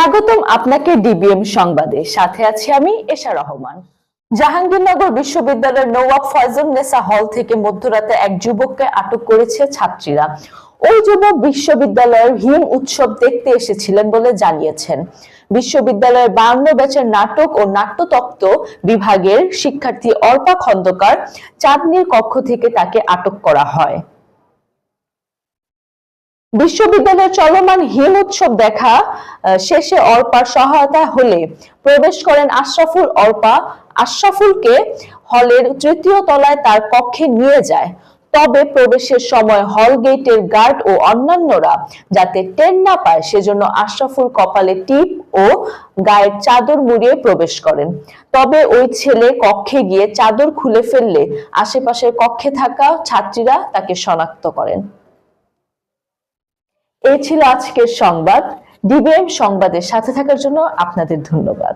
স্বাগতম আপনাকে ডিবিএম সংবাদে। সাথে আছি আমি এশা রহমান। জাহাঙ্গীরনগর বিশ্ববিদ্যালয়ের নওয়াব ফয়জুন্নেসা হল থেকে মধ্যরাতে এক যুবককে আটক করেছে ছাত্রীরা। ওই যুবক বিশ্ববিদ্যালয়ের হিম উৎসব দেখতে এসেছিলেন বলে জানিয়েছেন। বিশ্ববিদ্যালয়ের 52 ব্যাচের নাটক ও নাট্যতত্ত্ব বিভাগের শিক্ষার্থী অর্পা খন্দকার চাঁদনীর কক্ষ থেকে তাকে আটক করা হয়। বিশ্ববিদ্যালয়ের চলমান হিম উৎসব দেখা শেষে অর্পার সহায়তা হলে প্রবেশ করেন আশরাফুল। অর্পা আশরাফুলকে হলের 3য় তলায় তার কক্ষে নিয়ে যায়। তবে প্রবেশের সময় হল গেটের গার্ড ও অন্যান্যরা যাতে টের না পায় সেজন্য আশরাফুল কপালে টিপ ও গায়ের চাদর মুড়িয়ে প্রবেশ করেন। তবে ওই ছেলে কক্ষে গিয়ে চাদর খুলে ফেললে আশেপাশের কক্ষে থাকা ছাত্রীরা তাকে শনাক্ত করেন। এই ছিল আজকের সংবাদ। ডিবিএম সংবাদের সাথে থাকার জন্য আপনাদের ধন্যবাদ।